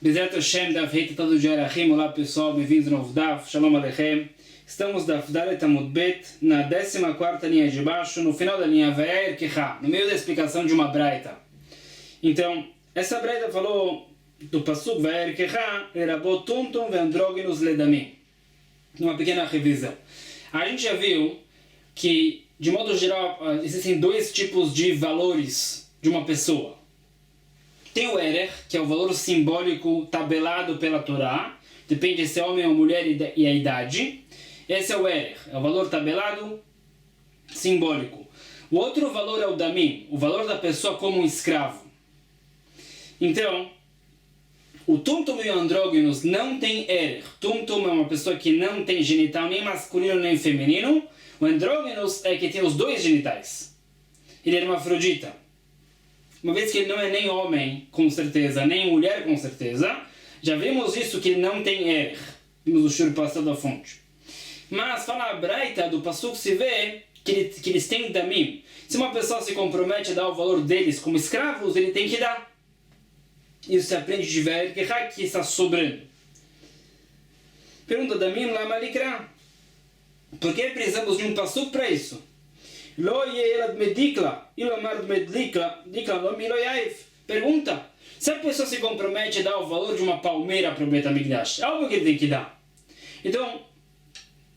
Bezerra Hashem, Daf Reita todo dia Arachim. Olá pessoal, bem-vindos ao novo Daf, Shalom Aleichem. Estamos Daf Dalet Amud Bet, na 14ª linha de baixo, no final da linha Ve'er Kecha, no meio da explicação de uma braita. Então, essa braita falou do Pasuk Ve'er Kecha, Erabot Tumtum Ve'androginus Ledamim. Uma pequena revisão. A gente já viu que, de modo geral, existem dois tipos de valores de uma pessoa. Tem o Erer, que é o valor simbólico tabelado pela Torá, depende se é homem ou mulher e a idade. Esse é o Erer, é o valor tabelado simbólico. O outro valor é o Damim, o valor da pessoa como um escravo. Então, o Tumtum e o Andrógenos não tem Erer. Tumtum é uma pessoa que não tem genital nem masculino nem feminino. O Andrógenos é que tem os dois genitais. Ele é hermafrodita. Uma vez que ele não é nem homem, com certeza, nem mulher, com certeza, já vimos isso que ele não tem Erer. Vimos o shur passado da fonte. Mas fala a braita do Pasuk, se vê que eles têm Damim. Se uma pessoa se compromete a dar o valor deles como escravos, ele tem que dar. Isso se aprende de Ve'er Kecha, que está sobrando. Pergunta Damim Lama Likra. Por que precisamos de um Pasuk para isso? Pergunta: se a pessoa se compromete a dar o valor de uma palmeira para o Bet HaMikdash, é óbvio que ele tem que dar. Então,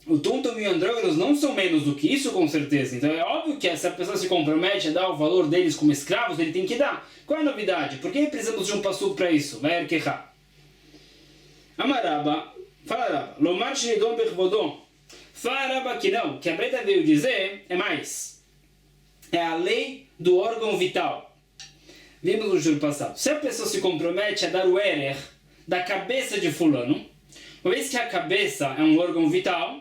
o Tumtum e o Andrógenos não são menos do que isso, com certeza. Então é óbvio que se a pessoa se compromete a dar o valor deles como escravos, ele tem que dar. Qual é a novidade? Por que precisamos de um passuco para isso? Ve'er Kecha. Amaraba, fala Raba, Lomar Shnidon Bechvodon. Fala Raba que não, que a Breta veio dizer é mais. É a lei do órgão vital. Vimos no juro passado. Se a pessoa se compromete a dar o Erer da cabeça de fulano, uma vez que a cabeça é um órgão vital,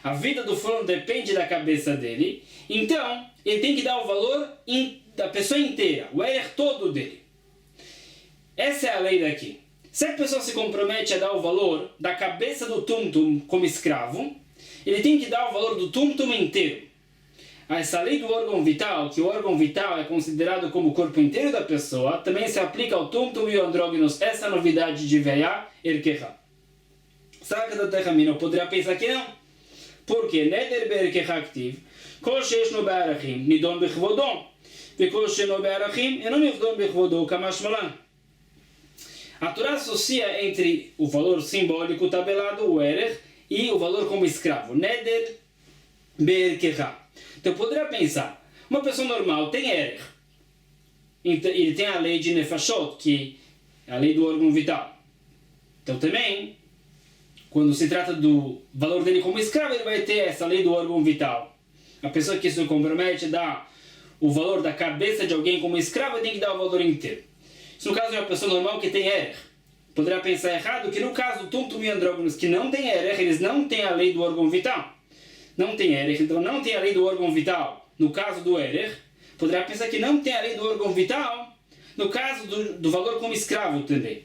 a vida do fulano depende da cabeça dele, então ele tem que dar o valor da pessoa inteira, o Erer todo dele. Essa é a lei daqui. Se a pessoa se compromete a dar o valor da cabeça do Tumtum como escravo, ele tem que dar o valor do Tumtum inteiro. Essa lei do órgão vital, que o órgão vital é considerado como o corpo inteiro da pessoa, também se aplica ao Tumtum e ao Andrógenos. Essa é a novidade de Ve'er Kecha. Saca da Terra Mina, eu poderia pensar que não. Porque Neder Be'er Kecha Ktiv, Kol Sheishno Be'arachim, Nidon Bechvodon, Vekol Sheishno Be'arachim, Enon Nidon Bechvodon, Kamash Malan. A Torá associa entre o valor simbólico tabelado, o Erer, e o valor como escravo, Neder Be'er Kecha. Então eu poderia pensar, uma pessoa normal tem Erer. Ele tem a lei de Nefashot, que é a lei do órgão vital. Então também, quando se trata do valor dele como escravo, ele vai ter essa lei do órgão vital. A pessoa que se compromete a dar o valor da cabeça de alguém como escravo, tem que dar o valor inteiro. Isso no caso de uma pessoa normal que tem Erer. Poderia pensar errado que no caso do Tumtum e Andrógenos que não tem Erer, eles não têm a lei do órgão vital. Não tem Erer, então não tem a lei do órgão vital. No caso do Erer, poderia pensar que não tem a lei do órgão vital no caso do valor como escravo também.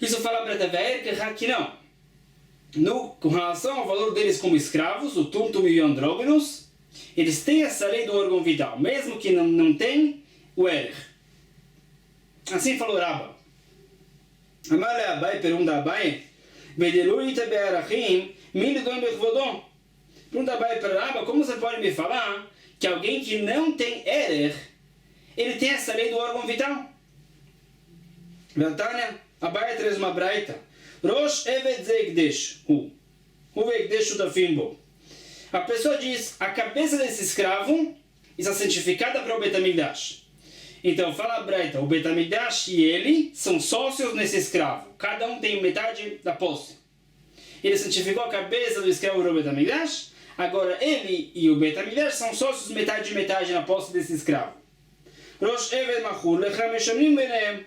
Isso fala para Ve'er Kecha que não. Com relação ao valor deles como escravos, o Tumtum e o Andrógenos, eles têm essa lei do órgão vital, mesmo que não tem o Erer. Assim falou Raba. Amale Abai pergunta Abai, Vedelurita Be'arachim, Milidon Bechvodon. Pergunta Abai para Raba, como você pode me falar que alguém que não tem Erer, ele tem essa lei do órgão vital? Veltania, Abai traz uma braita. Rosh Evet Zegdesh, Hu Vegdesh Utafim Bo. A pessoa diz, a cabeça desse escravo está santificada para o Bet HaMikdash. Então fala a braita, o Bet HaMikdash e ele são sócios nesse escravo. Cada um tem metade da posse. Ele santificou a cabeça do escravo para o Bet HaMikdash. Agora ele e o Bet HaMikdash são sócios metade de metade na posse desse escravo. Rosh Evet Machur Lechem Meshamrim Benehem.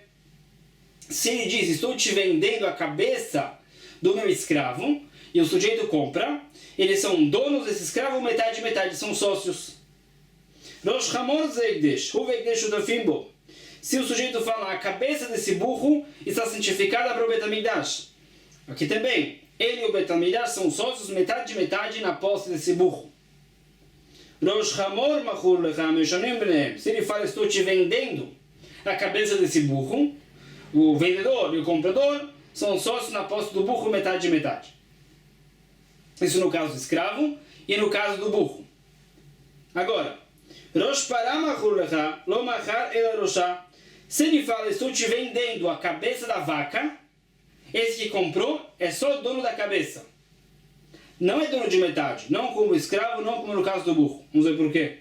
Se ele diz, estou te vendendo a cabeça do meu escravo, e o sujeito compra, eles são donos desse escravo, metade metade, são sócios. Rosh Hamor Zegdesh, Hu Vegdesh Utafim Bo. Se o sujeito fala, a cabeça desse burro está santificada para o Bet HaMikdash. Aqui também, ele e o Bet HaMikdash são sócios, metade metade na posse desse burro. Rosh Hamor Machur Lechem Meshamrim Benehem. Se ele fala, estou te vendendo a cabeça desse burro, o vendedor e o comprador são sócios na posse do burro metade e metade. Isso no caso do escravo e no caso do burro. Agora, Rosh paramachurlecha lomachar el roshá. Se ele fala, estou te vendendo a cabeça da vaca, esse que comprou é só dono da cabeça. Não é dono de metade. Não como escravo, não como no caso do burro. Vamos ver por quê.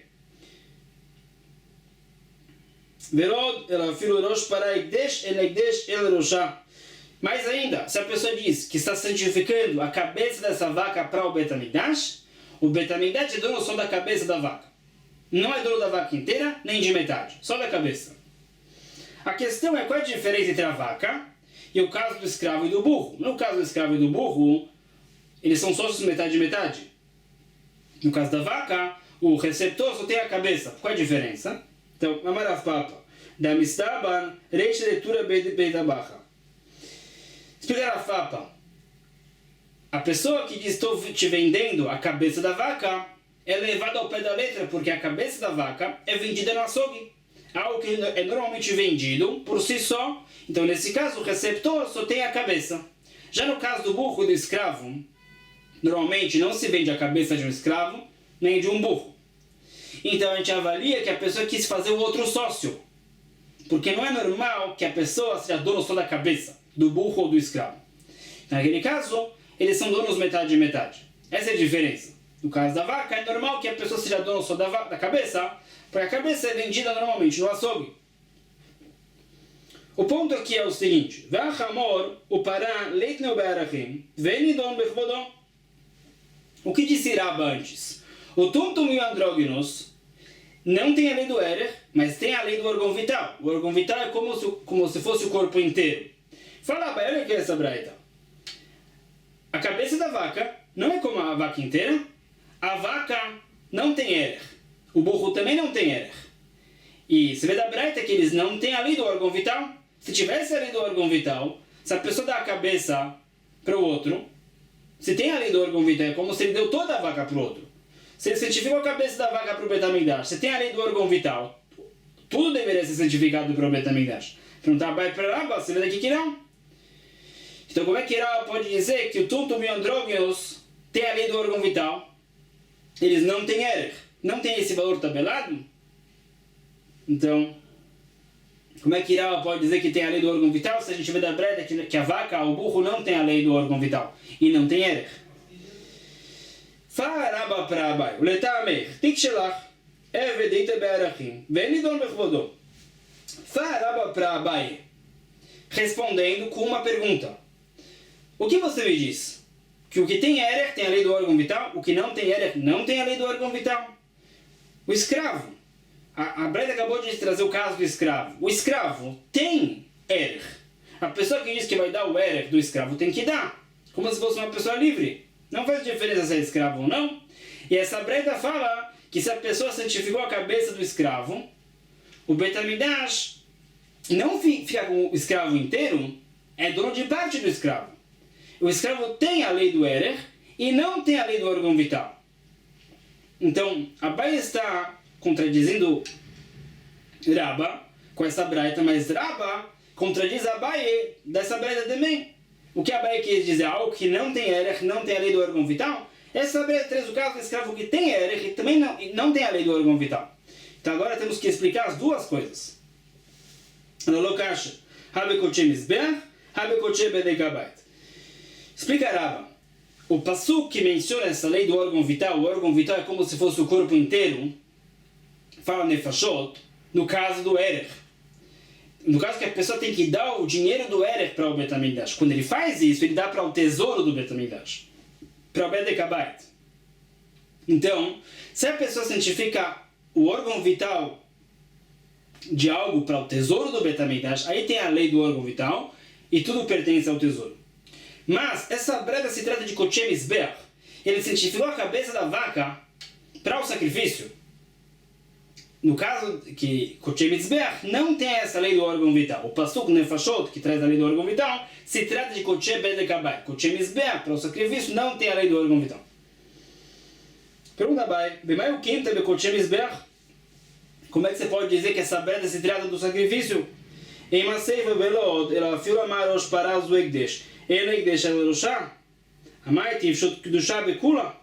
Verod, ela filho rosh para ekdesh el roshá. Mais ainda, se a pessoa diz que está santificando a cabeça dessa vaca para o Bet HaMikdash é dono só da cabeça da vaca. Não é dono da vaca inteira, nem de metade. Só da cabeça. A questão é qual é a diferença entre a vaca e o caso do escravo e do burro. No caso do escravo e do burro, eles são sócios metade e metade. No caso da vaca, o receptor só tem a cabeça. Qual é a diferença? Então, Amarav Papa, da Mistaban, Reish Leitura Beitabacha. Explicar a Papa. A pessoa que diz estou te vendendo a cabeça da vaca é levada ao pé da letra, porque a cabeça da vaca é vendida no açougue. Algo que é normalmente vendido por si só. Então, nesse caso, o receptor só tem a cabeça. Já no caso do burro e do escravo, normalmente não se vende a cabeça de um escravo, nem de um burro. Então, a gente avalia que a pessoa quis fazer o outro sócio. Porque não é normal que a pessoa seja dono só da cabeça, do burro ou do escravo. Naquele caso, eles são donos metade e metade. Essa é a diferença. No caso da vaca, é normal que a pessoa seja dono só da cabeça, porque a cabeça é vendida normalmente no açougue. O ponto aqui é o seguinte: o que disse Rabba antes? O tumtum e o andrógenos não tem a lei do Erech, mas tem a lei do órgão vital. O órgão vital é como se fosse o corpo inteiro. Fala, olha aqui essa braita. A cabeça da vaca não é como a vaca inteira. A vaca não tem Erech. O burro também não tem Erech. E você vê da braita que eles não têm a lei do órgão vital. Se tivesse a lei do órgão vital, se a pessoa dá a cabeça para o outro, se tem a lei do órgão vital, é como se ele deu toda a vaca para o outro. Se ele santificou a cabeça da vaca para o Bet HaMikdash, se tem a lei do órgão vital, tudo deveria ser santificado para o Bet HaMikdash. Perguntar para Rabba, você vê daqui que não. Então como é que Rabba pode dizer que o tumtum e o andrógenos tem a lei do órgão vital? Eles não têm Erech, não tem esse valor tabelado? Então, como é que Rabba pode dizer que tem a lei do órgão vital se a gente vê da breta que a vaca, o burro não tem a lei do órgão vital e não tem Erech? Fala Rabba para Abai, o letamech, tikshelach, evedita be'arachim, venidon bechvodom. Fala Rabba para Abai, respondendo com uma pergunta. O que você me diz? Que o que tem Erech tem a lei do órgão vital, o que não tem Erech não tem a lei do órgão vital. O escravo, a Breda acabou de trazer o caso do escravo. O escravo tem Erech. A pessoa que diz que vai dar o Erech do escravo tem que dar, como se fosse uma pessoa livre. Não faz diferença se é escravo ou não. E essa Breda fala que se a pessoa santificou a cabeça do escravo, o Bet HaMikdash não fica com o escravo inteiro, é dono de parte do escravo. O escravo tem a lei do Erech e não tem a lei do órgão vital. Então, Abai está contradizendo Rabba com essa Braita, mas Rabba contradiz Abai dessa Braita também. O que Abai quis dizer? Algo que não tem Erech, não tem a lei do órgão vital. Essa Braita traz o caso do escravo que tem Erech e também não tem a lei do órgão vital. Então agora temos que explicar as duas coisas. No Lokasha, Habe Koche Mizbeach, Habe Koche Bedekabait. Explica Rabba. O Passuk que menciona essa lei do órgão vital, o órgão vital é como se fosse o corpo inteiro, fala Nefashot, no caso do Erech. No caso que a pessoa tem que dar o dinheiro do Erech para o Bet HaMikdash. Quando ele faz isso, ele dá para o tesouro do Bet HaMikdash, para o Bedekabait. Então, se a pessoa santifica o órgão vital de algo para o tesouro do Bet HaMikdash, aí tem a lei do órgão vital e tudo pertence ao tesouro. Mas essa breda se trata de Koche Mizbeach. Ele santificou a cabeça da vaca para o sacrifício. No caso que Koche Mizbeach não tem essa lei do órgão vital. O Pasuk Nefashot, que traz a lei do órgão vital, se trata de Koche Bedekabait. Koche Mizbeach para o sacrifício não tem a lei do órgão vital. Pergunta Abai, Bemai o Kim Koche Mizbeach? Como é que você pode dizer que essa breda se trata do sacrifício? Em Maseiva Belod, ela fila marosh para o Egdesh. Ele Egdesh é Roshá. A mãe tive shot do chá becula.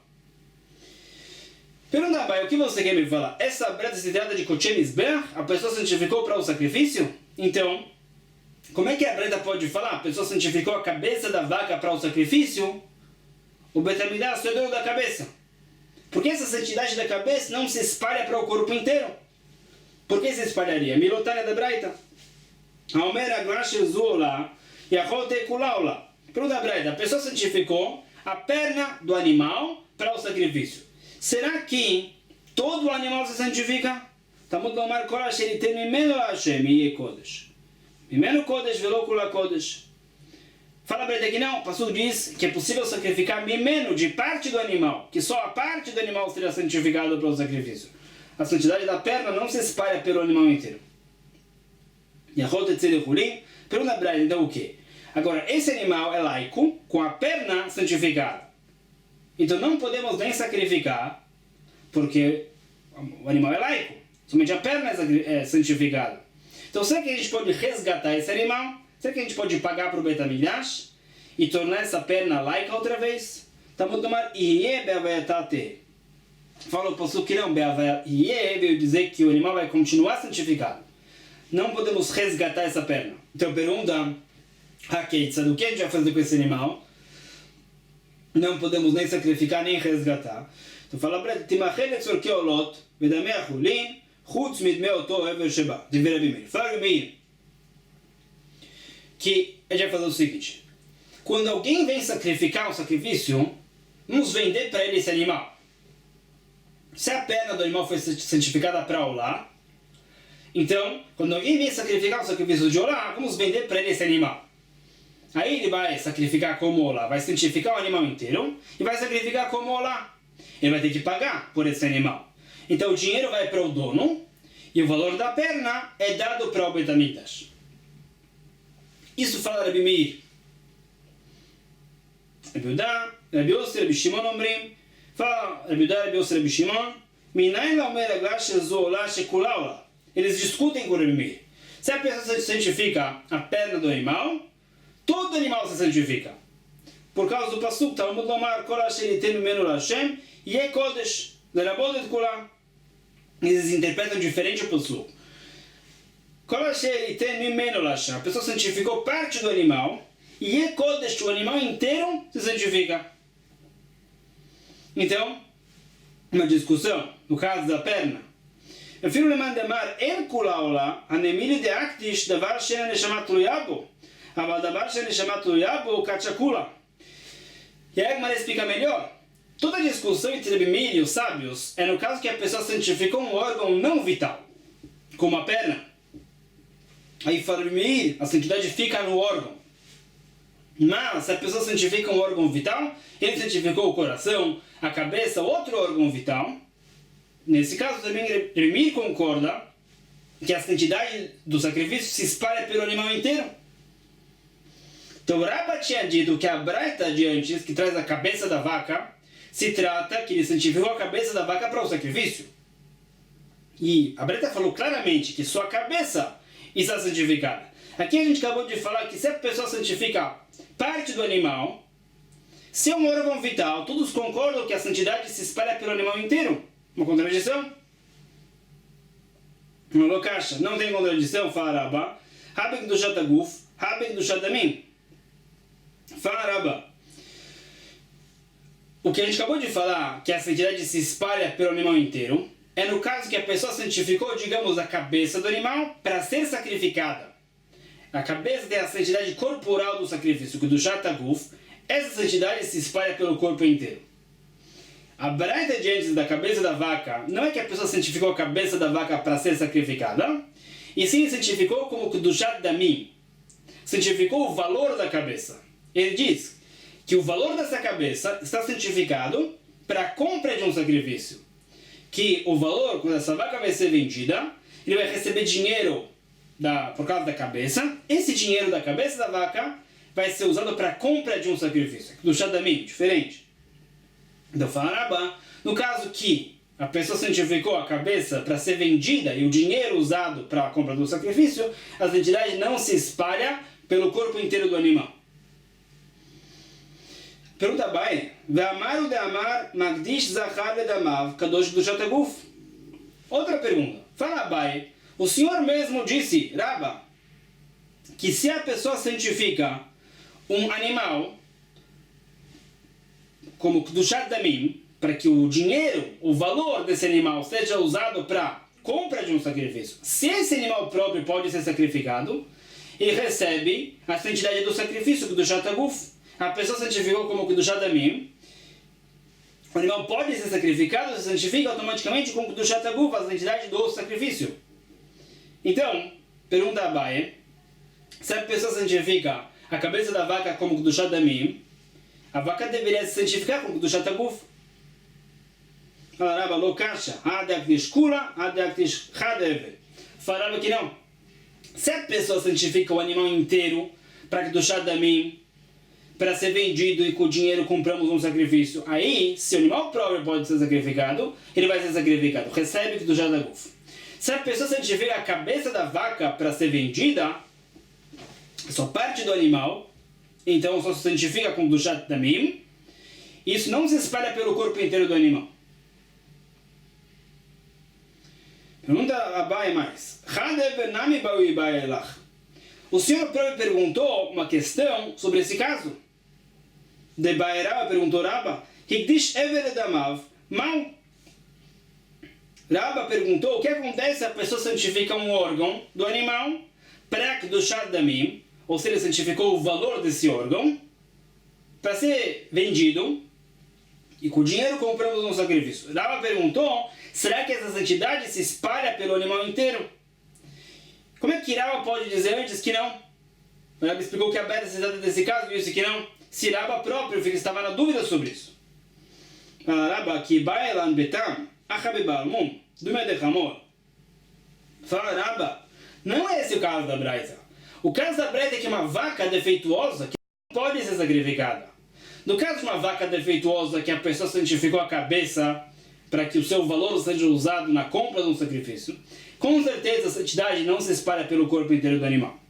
Pergunta, pai, o que você quer me falar? Essa breta se trata de Kochem Mizbeach? A pessoa santificou para o sacrifício? Então, como é que a breta pode falar? A pessoa santificou a cabeça da vaca para o sacrifício? O Betamidá só é dono da cabeça. Porque essa santidade da cabeça não se espalha para o corpo inteiro. Por que se espalharia? Milotânia da Braita. Aomera Glash Zuola e a Rote Kulaula. Pergunta a Braita, a pessoa santificou a perna do animal para o sacrifício. Será que todo animal se santifica? Talmud lomar kol asher yiten mimeno Hashem yeh kodesh. Mimeno kodesh velo kula kodesh. Fala para ele que não, o pastor diz que é possível sacrificar mimeno de parte do animal, que só a parte do animal seria santificada para o sacrifício. A santidade da perna não se espalha pelo animal inteiro. E a rota de pergunta para ele então o quê? Agora, esse animal é laico, com a perna santificada. Então não podemos nem sacrificar, porque o animal é laico. Somente a perna é santificada. Então será que a gente pode resgatar esse animal? Será que a gente pode pagar para o Betamigdash e tornar essa perna laica outra vez? Estamos tomando Iye Beavayatate. Fala o pastor que não, Iye veio dizer que o animal vai continuar santificado. Não podemos resgatar essa perna. Então pergunta, Hakeitsa, do que a gente vai fazer com esse animal? Não podemos nem sacrificar, nem resgatar. Então fala para ele, Timachel etzorke olot, vedamei achulin, chutz midmei oto hever sheba. Deveria bem. Fala bem. Que a gente vai fazer o seguinte. Quando alguém vem sacrificar um sacrifício, vamos vender para ele esse animal. Se a perna do animal foi santificada para Olá, então, quando alguém vem sacrificar um sacrifício de Olá, vamos vender para ele esse animal. Aí ele vai sacrificar como Olá, vai santificar o animal inteiro e vai sacrificar como Olá. Ele vai ter que pagar por esse animal. Então o dinheiro vai para o dono e o valor da perna é dado para o Betamigdash. Isso fala Rabi Meir. Rabi Udá, Rabi Yossi, Rabi Shimon Omrim. Fala Rabi Udá, Rabi Yossi, Rabi Shimon. Minayin laomer aglash zoolá shekulaula. Eles discutem com Rabi Meir. Se a pessoa santifica a perna do animal, todo animal se santifica. Por causa do pasuk, Talmud lomar kol asher yiten mimenu Hashem yeh kodesh lerabot et kulah. Eles interpretam diferente o pasuk. Kol asher yiten mimenu Hashem. A pessoa santificou parte do animal e yeh kodesh, o animal inteiro se santifica. Então, uma discussão no caso da perna. אפילו למאן דאמר אין כולה עולה, הנמילי דאקדיש דבר שאין הנשמה תלויה בו. אבל דבר שהנשמה תלויה bô, kachakula. E aí a Gemara explica melhor. Toda a discussão entre Rabi Meir e os sábios é no caso que a pessoa santificou um órgão não vital, como a perna. Aí para Rabi Meir, a santidade fica no órgão. Mas se a pessoa santifica um órgão vital, ele santificou o coração, a cabeça, outro órgão vital. Nesse caso também Rabi Meir concorda que a santidade do sacrifício se espalha pelo animal inteiro. Então Rabba tinha dito que a braita de antes, que traz a cabeça da vaca, se trata que ele santificou a cabeça da vaca para o sacrifício. E a braita falou claramente que só a cabeça está santificada. Aqui a gente acabou de falar que se a pessoa santifica parte do animal, se é um órgão vital, todos concordam que a santidade se espalha pelo animal inteiro. Uma contradição? Não, Lokasha, não tem contradição, fala Rabba. Habek do Shataguf, Habek do Shatamim. Fala Rabba. O que a gente acabou de falar, que a santidade se espalha pelo animal inteiro, é no caso que a pessoa santificou, digamos, a cabeça do animal para ser sacrificada. A cabeça tem a santidade corporal do sacrifício, que do Shataguf, essa santidade se espalha pelo corpo inteiro. A braita de antes da cabeça da vaca não é que a pessoa santificou a cabeça da vaca para ser sacrificada, e sim santificou como que do Damim, santificou o valor da cabeça. Ele diz que o valor dessa cabeça está santificado para a compra de um sacrifício. Que o valor, quando essa vaca vai ser vendida, ele vai receber dinheiro por causa da cabeça. Esse dinheiro da cabeça da vaca vai ser usado para a compra de um sacrifício. Do Damim, diferente. Então fala Rabba, no caso que a pessoa santificou a cabeça para ser vendida e o dinheiro usado para a compra do sacrifício, a santidade não se espalha pelo corpo inteiro do animal. Pergunta Abai, Ve'amaru de'amar magdish zachar ledamav kadosh kedushat haguf. Outra pergunta. Fala Abai, o senhor mesmo disse, Rabba, que se a pessoa santifica um animal como kedushat damim, para que o dinheiro, o valor desse animal seja usado para compra de um sacrifício, se esse animal próprio pode ser sacrificado, ele recebe a santidade do sacrifício, kedushat haguf. A pessoa santificou como kedushat damim, o animal pode ser sacrificado, se santifica automaticamente com kedushat haguf, a santidade do sacrifício. Então, pergunta a Abai, se a pessoa santifica a cabeça da vaca como kedushat damim, a vaca deveria se santificar com kedushat haguf. Fala Rabba, lo kasha, adaktish kula, adaktish chadev. Fala Rabba que não. Se a pessoa santifica o animal inteiro para kedushat damim, para ser vendido e com o dinheiro compramos um sacrifício, aí, se o animal próprio pode ser sacrificado, ele vai ser sacrificado, recebe kedushat haguf. Se a pessoa santifica a cabeça da vaca para ser vendida, só parte do animal, então só se santifica com kedushat damim, isso não se espalha pelo corpo inteiro do animal. Pergunta Abai mais. O senhor próprio perguntou uma questão sobre esse caso. De Baeraba perguntou Rabba, Hikdish Ever Damav, mal. Rabba perguntou o que acontece se a pessoa santifica um órgão do animal, para kedushat damim, ou se ele santificou o valor desse órgão, para ser vendido, e com o dinheiro compramos um sacrifício. Rabba perguntou, será que essa santidade se espalha pelo animal inteiro? Como é que Rabba pode dizer antes que não? Rabba explicou que a Beta necessidade desse caso e disse que não. Se Rabba próprio estava na dúvida sobre isso. Rabba, que Baelan Betam, Achabebal Mum, do Medechamor. Fala Rabba, não é esse o caso da Braita. O caso da Braita é que uma vaca defeituosa que não pode ser sacrificada. No caso de uma vaca defeituosa que a pessoa santificou a cabeça para que o seu valor seja usado na compra de um sacrifício, com certeza a santidade não se espalha pelo corpo inteiro do animal.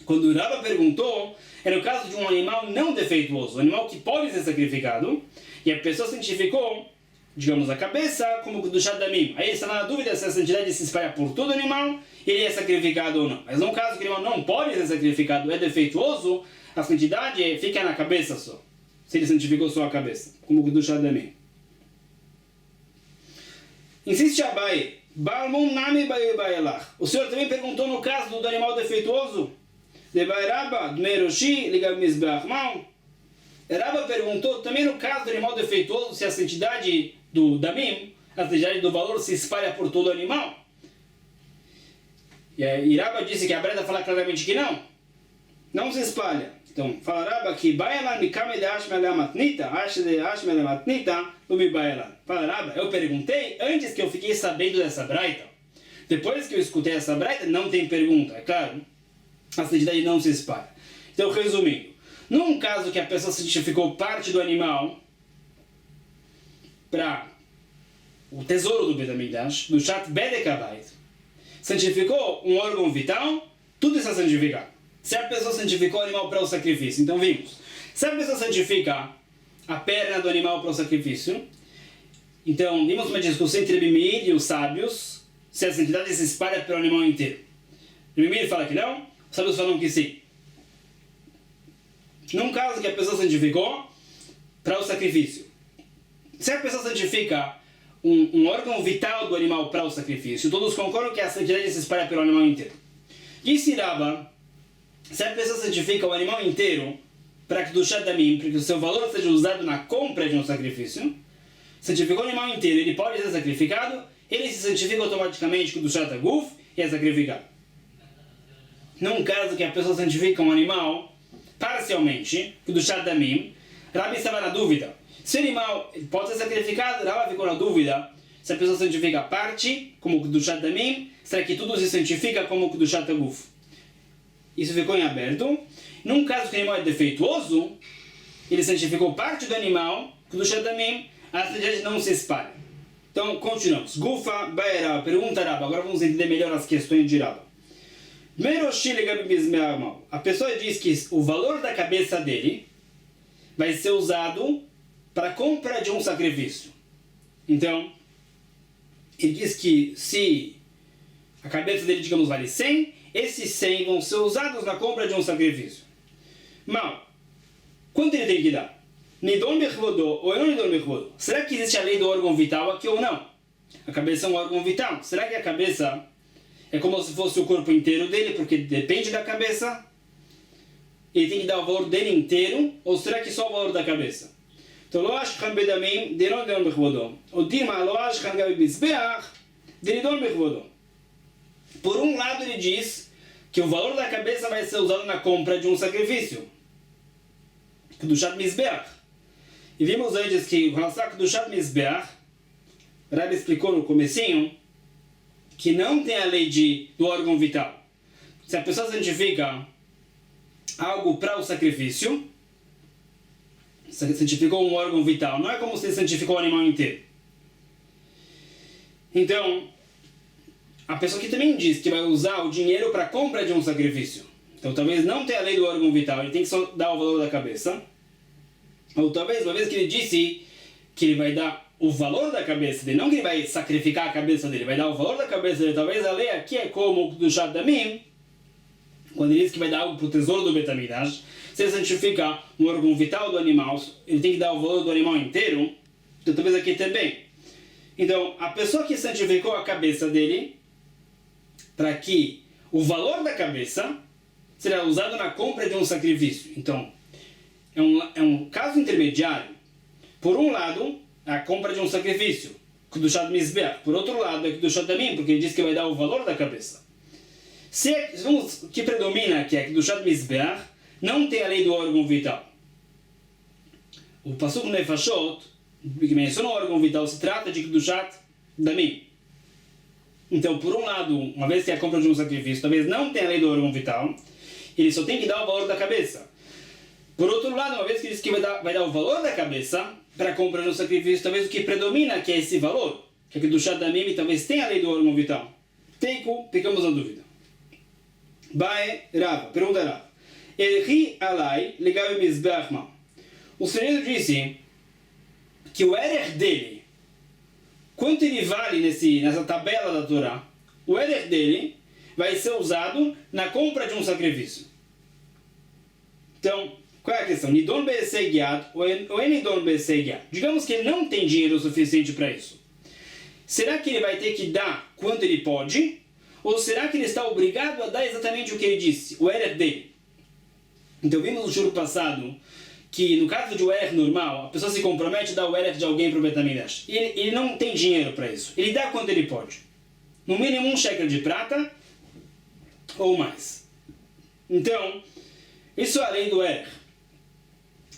Quando o Rabba perguntou, era o caso de um animal não defeituoso, um animal que pode ser sacrificado, e a pessoa santificou, digamos, a cabeça como kedushat damim. Aí está na dúvida se a santidade se espalha por todo o animal, ele é sacrificado ou não. Mas no caso que o animal não pode ser sacrificado, é defeituoso, a santidade fica na cabeça só. Se ele santificou só a cabeça, como kedushat damim. Insiste Abai, Balmum nami baelach. O senhor também perguntou no caso do animal defeituoso? De Bairaba, Dmeroshi, Ligam Mizbeach Mal. Rabba perguntou também no caso do animal defeituoso se a santidade do damim, a santidade do valor, se espalha por todo o animal. E Rabba disse que a Breda fala claramente que não. Não se espalha. Então, fala Rabba que Baelan Mikame de Ashmele Matnita, Ashmele Matnita, Lumi Baelan. Fala Rabba, eu perguntei antes que eu fiquei sabendo dessa Braita. Depois que eu escutei essa Braita, não tem pergunta, é claro. A santidade não se espalha. Então, resumindo, num caso que a pessoa santificou parte do animal para o tesouro do Beit HaMikdash, do Shat Bedekabait, santificou um órgão vital, tudo está santificado. Se a pessoa santificou o animal para o sacrifício, então vimos. Se a pessoa santifica a perna do animal para o sacrifício, então vimos uma discussão entre Bimir e os sábios, se a santidade se espalha pelo animal inteiro. Bimir fala que não, os sábios falam que sim. Num caso que a pessoa santificou para o sacrifício, se a pessoa santifica um órgão vital do animal para o sacrifício, todos concordam que a santidade se espalha pelo animal inteiro. Disse Rabba, se a pessoa santifica o animal inteiro para que do Shadamim, para que o seu valor seja usado na compra de um sacrifício, santificou o animal inteiro, ele pode ser sacrificado, ele se santifica automaticamente com o do Shataguf e é sacrificado. Num caso que a pessoa santifica um animal parcialmente, do Shadamim, Rabbi estava na dúvida. Se o animal pode ser sacrificado, Rabbi ficou na dúvida. Se a pessoa santifica a parte, como o do Shadamim, será que tudo se santifica como o do Shataguf? Isso ficou em aberto. Num caso que o animal é defeituoso, ele santificou parte do animal, do Shadamim, a santidade não se espalha. Então, continuamos. Gufa, Baera, pergunta Rabba. Agora vamos entender melhor as questões de Rabba. A pessoa diz que o valor da cabeça dele vai ser usado para a compra de um sacrifício. Então, ele diz que se a cabeça dele, digamos, vale 100, esses 100 vão ser usados na compra de um sacrifício. Mal, quanto ele tem que dar? Nidon bechvodô ou não nidon bechvodô? Será que existe a lei do órgão vital aqui ou não? A cabeça é um órgão vital. Será que a cabeça é como se fosse o corpo inteiro dele, porque depende da cabeça? Ele tem que dar o valor dele inteiro, ou será que só o valor da cabeça? Então, lo ashkan bedamim, de não bechvodô. O dima, lo ashkan gabi bizbeach, de nidon bechvodô. Por um lado, ele diz que o valor da cabeça vai ser usado na compra de um sacrifício. Kedushat Mizbeach. E vimos antes que o relação a Kedushat Mizbeach, o Rebbe explicou no comecinho, que não tem a lei do órgão vital. Se a pessoa santifica algo para o sacrifício, santificou um órgão vital, não é como se santificou o animal inteiro. Então, a pessoa que também diz que vai usar o dinheiro para a compra de um sacrifício. Então, talvez não tenha a lei do órgão vital, ele tem que só dar o valor da cabeça. Ou talvez, uma vez que ele disse que ele vai dar o valor da cabeça dele, não que ele vai sacrificar a cabeça dele, vai dar o valor da cabeça dele. Talvez a lei aqui é como do Shat Damim, quando ele diz que vai dar algo para o tesouro do Beit HaMikdash. Se ele santifica um órgão vital do animal, ele tem que dar o valor do animal inteiro. Então, talvez aqui também. Então, a pessoa que santificou a cabeça dele, para que o valor da cabeça será usado na compra de um sacrifício. Então, é um caso intermediário. Por um lado, a compra de um sacrifício, Kedushat Mizbeach. Por outro lado, é Kedushat Damim, porque ele diz que vai dar o valor da cabeça. O que predomina aqui é Kedushat Mizbeach, não tem a lei do órgão vital. O Pasuk Nefashot, que menciona o órgão vital, se trata de Kedushat Damim. Então, por um lado, uma vez que é a compra de um sacrifício, talvez não tenha a lei do órgão vital, ele só tem que dar o valor da cabeça. Por outro lado, uma vez que ele diz que vai dar o valor da cabeça para a compra de um sacrifício, talvez o que predomina que é esse valor, que é que do Shat Damim talvez tenha a lei do órgão vital. Teiku, ficamos na dúvida. Bae Rava, pergunta Rava. Elhi alai legabe mizbeach ma. O Senhor disse que o erech dele, quanto ele vale nessa tabela da Torá, o erech dele vai ser usado na compra de um sacrifício. Então, qual é a questão? Nidon be'esegiat ou enidon be'esegiat? Digamos que ele não tem dinheiro suficiente para isso. Será que ele vai ter que dar quanto ele pode? Ou será que ele está obrigado a dar exatamente o que ele disse, o erech dele? Então, vimos no juro passado que no caso de o erech normal, a pessoa se compromete a dar o erech de alguém para o Beit HaMikdash. E ele não tem dinheiro para isso. Ele dá quanto ele pode. No mínimo 1 shekel de prata ou mais. Então, isso é a lei do erech.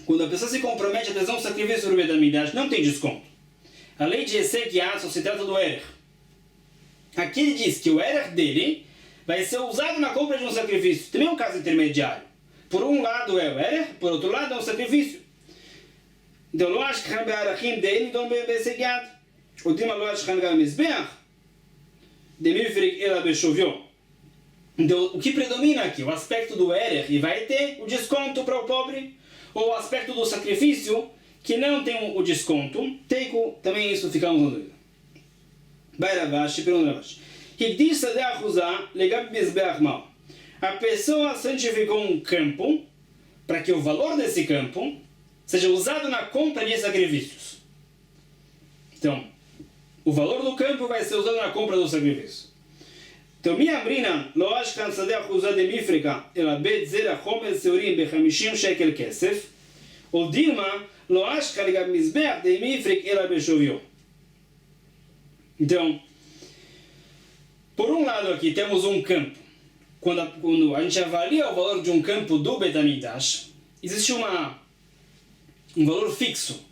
Quando a pessoa se compromete a trazer um sacrifício para o Beit HaMikdash, não tem desconto. A lei de Esequiat só se trata do erech. Aqui ele diz que o erech dele vai ser usado na compra de um sacrifício. Também é um caso intermediário. Por um lado é o erech, por outro lado é um sacrifício. Então, lo ashkan be'arachim de'en nidon be'esegiat. O dima lo ashkan gam mizbeach demifrik ela be'shovyo. Então, o que predomina aqui? O aspecto do erech, e vai ter o desconto para o pobre, ou o aspecto do sacrifício, que não tem o desconto. Teiku, também isso ficamos na dúvida. Vai Ravashi, pergunta Ravashi. Higdish sadeh achuzah legab mizbeach mal. A pessoa santificou um campo para que o valor desse campo seja usado na compra de sacrifícios. Então, o valor do campo vai ser usado na compra do sacrifício. Então, minha brina, lo ashkan sadeh achuzah de mifrika ela bet zera chomer seurim be-50 shekel kesef, ou dilma, lo ashkan legab mizbeach de mifrik ela be-shovyo. Então, por um lado aqui temos um campo. Quando a gente avalia o valor de um campo do Beit HaMikdash, existe um valor fixo,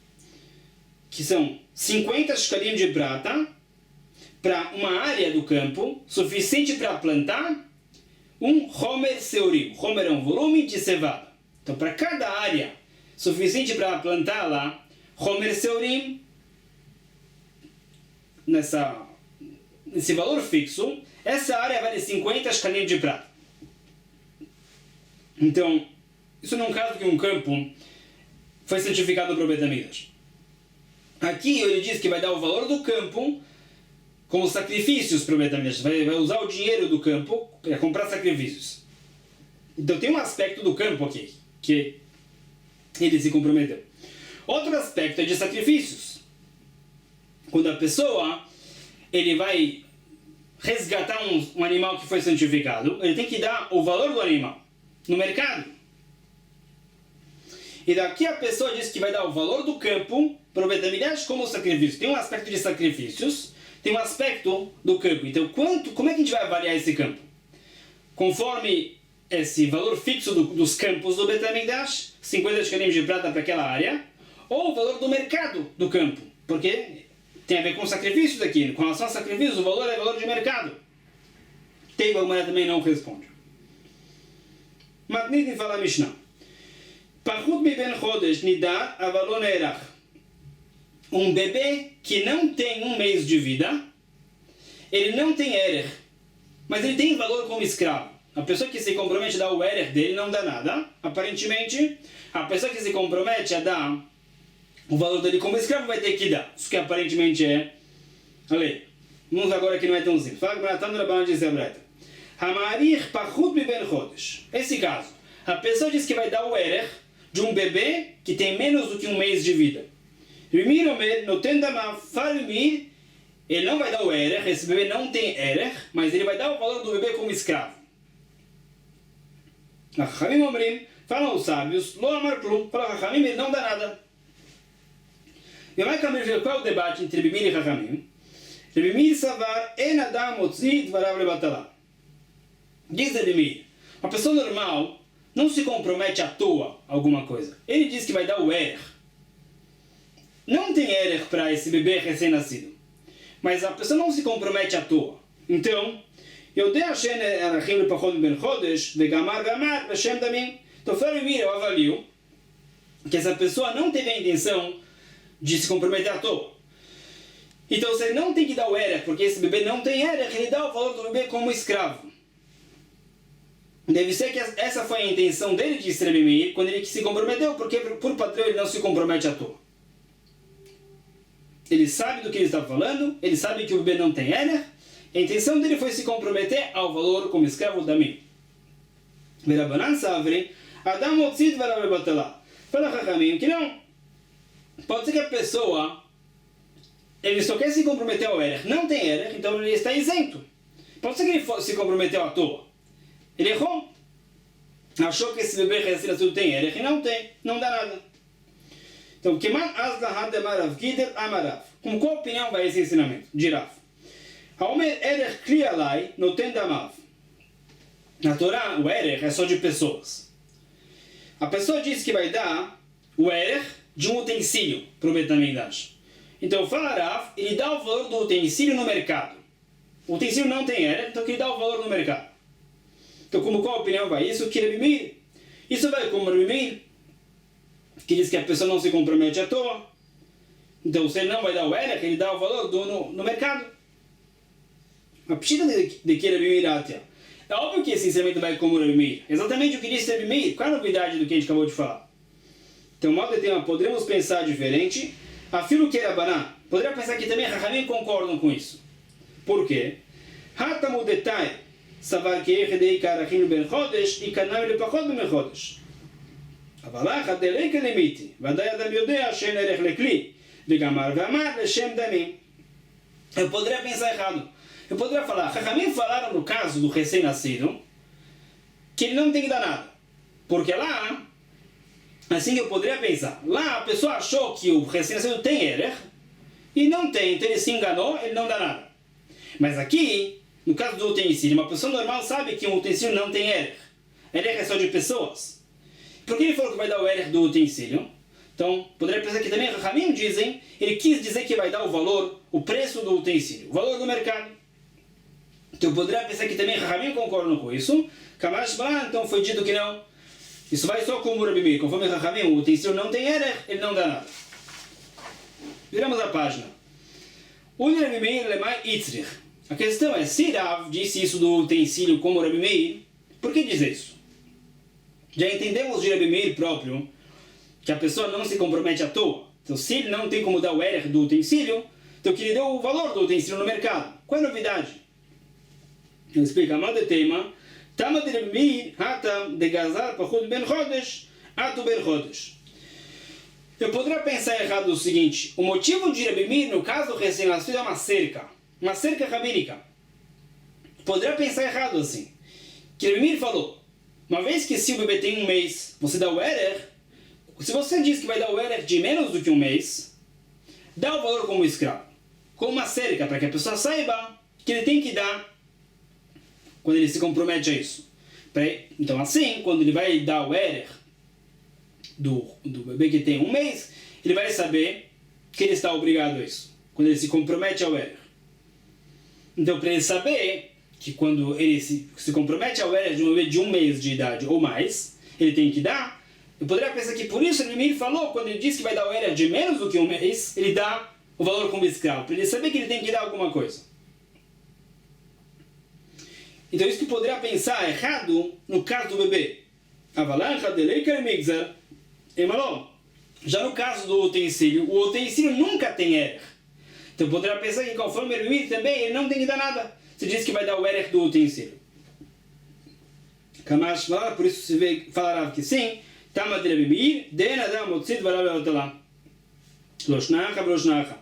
que são 50 shkalim de prata para uma área do campo suficiente para plantar um Homer Seurim. Homer é um volume de cevada. Então, para cada área suficiente para plantar lá, Homer Seurim, nesse valor fixo, essa área vale 50 shkalim de prata. Então, isso não é um caso que um campo foi certificado para o Beit HaMikdash. Aqui ele diz que vai dar o valor do campo como sacrifícios para o Beit HaMikdash. Vai usar o dinheiro do campo para comprar sacrifícios. Então tem um aspecto do campo aqui que ele se comprometeu. Outro aspecto é de sacrifícios. Quando a pessoa ele vai resgatar um animal que foi santificado, ele tem que dar o valor do animal no mercado. E daqui a pessoa diz que vai dar o valor do campo para o Beit HaMikdash como sacrifício. Tem um aspecto de sacrifícios, tem um aspecto do campo. Então, como é que a gente vai avaliar esse campo? Conforme esse valor fixo dos campos do Beit HaMikdash, 50 shkalim de prata para aquela área, ou o valor do mercado do campo, porque tem a ver com sacrifícios aqui. Com relação a sacrifícios, o valor é valor de mercado. Teiva Humana também não responde. Matnit fala Mishnah. Pachut mi ben chodesh nidar avalon erach. Um bebê que não tem um mês de vida, ele não tem erech, mas ele tem valor como escravo. A pessoa que se compromete a dar o erech dele não dá nada. Aparentemente, a pessoa que se compromete a dar o valor dele como escravo vai ter que dar. Isso que aparentemente é a lei. Vamos agora que não é tão simples. Fala que Baratando Rabbanan diz a Breta. Hamarich pachut mi ben chodesh. Esse caso, a pessoa diz que vai dar o erech de um bebê que tem menos do que um mês de vida. Rimir Omer, no tendama farimir, ele não vai dar o erech, esse bebê não tem erech, mas ele vai dar o valor do bebê como escravo. Chachamim Omrim, falam os sábios, lo amar klum, fala Chachamim, ele não dá nada. E vai caminhar qual é o debate entre Bimir e Chachamim? Bimir savar, en adam motzi dvarav lebatalá. Diz Bimir, uma pessoa normal não se compromete à toa a alguma coisa. Ele diz que vai dar o erech. Não tem erech para esse bebê recém-nascido. Mas a pessoa não se compromete à toa. Então, eu dei a Shen Arachim Lepachot Ben Chodesh, Vegamar Gamar, Veshem Damim. Então, eu avalio que essa pessoa não teve a intenção de se comprometer à toa. Então, você não tem que dar o erech, porque esse bebê não tem erech, ele dá o valor do bebê como escravo. Deve ser que essa foi a intenção dele de Rebbe Meir quando ele se comprometeu, porque por padrão ele não se compromete à toa. Ele sabe do que ele está falando, ele sabe que o bebê não tem erech, a intenção dele foi se comprometer ao valor como escravo da mim. Verabanan Savri, Adam Otzid Varav Batalá. Fala Chachamim que não. Pode ser que a pessoa, ele só quer se comprometer ao erech, não tem erech, então ele está isento. Pode ser que ele se comprometeu à toa. Ele errou. Achou que esse bebê recém-nascido tem erech e não tem, não dá nada. Então, com qual opinião vai esse ensinamento? Diraf. Na Torá, o erech é só de pessoas. A pessoa diz que vai dar o erech de um utensílio para o Beit HaMikdash. Então, o Faraf, ele dá o valor do utensílio no mercado. O utensílio não tem erech, então ele dá o valor no mercado. Então, como qual opinião vai isso? Que Rebbe Meir. Isso vai como Rebbe Meir, que diz que a pessoa não se compromete à toa. Então, se ele não vai dar o erech, ele dá o valor no mercado. A pshita de que Rebbe Meir atia. É óbvio que esse ensinamento vai como Rebbe Meir. Exatamente o que disse Rebbe Meir. Qual é a novidade do que a gente acabou de falar? Então, modo de tema, podemos pensar diferente. Afilo que era Baná. Poderia pensar que também Chachamim concordam com isso. Por quê? Hatamu detai. סבר כי יחדי כערכים בן חודש, יקנם לפחות בן חודש. אבל אחת דליקה למיתי, ודאי אדם יודע שאין ערך לכלי, וגמר ואמר לשם דמים. Eu poderia pensar errado. Eu poderia falar, Chachamim falaram no caso do recém-nascido, que ele não tem que dar nada. Porque lá, assim eu poderia pensar, lá a pessoa achou que o recém-nascido tem erech, e não tem, então ele se enganou, ele não dá nada. Mas aqui, no caso do utensílio, uma pessoa normal sabe que um utensílio não tem erech. Erech é só de pessoas. Por que ele falou que vai dar o erech do utensílio? Então, poderia pensar que também Chachamim dizem, ele quis dizer que vai dar o valor, o preço do utensílio, o valor do mercado. Então, poderia pensar que também Chachamim concordam com isso. Kamash Balan, então foi dito que não. Isso vai só como o Rebbe Meir. Conforme Chachamim, o utensílio não tem erech, ele não dá nada. Viramos a página. O Rabi Meir lemai itzrich. A questão é, se Rav disse isso do utensílio como Rabi Meir, por que diz isso? Já entendemos de Rabi Meir próprio que a pessoa não se compromete à toa. Então, se ele não tem como dar o erech do utensílio, então que ele deu o valor do utensílio no mercado. Qual é a novidade? Ele explica, Amad tema, Tama de Rabi Meir, Hatam de Gazar, Pachud ben Chodesh, Atu ben Chodesh. Eu poderia pensar errado o seguinte, o motivo de Rabi Meir, no caso do recém-nascido, é uma cerca rabínica. Poderia pensar errado assim. Que Rabi Meir falou, uma vez que se o bebê tem um mês, você dá o erech, se você diz que vai dar o erech de menos do que um mês, dá o valor como escravo. Com uma cerca, para que a pessoa saiba que ele tem que dar quando ele se compromete a isso. Então assim, quando ele vai dar o erech do bebê que tem um mês, ele vai saber que ele está obrigado a isso. Quando ele se compromete ao erech. Então, para ele saber que quando ele se compromete ao erech de um bebê de um mês de idade ou mais, ele tem que dar. Eu poderia pensar que por isso ele falou, quando ele diz que vai dar o erech de menos do que um mês, ele dá o valor como escravo, para ele saber que ele tem que dar alguma coisa. Então isso que poderia pensar errado no caso do bebê. Já no caso do utensílio, o utensílio nunca tem erech. Então poderia pensar que conforme o erech também, ele não tem que dar nada. Se diz que vai dar o erech do utensílio. Kamash falar, por isso se vê falar que sim. Tama de Rabi Meir, den adam motzit v'alav le'otala. Loshnacha v'loshnacha.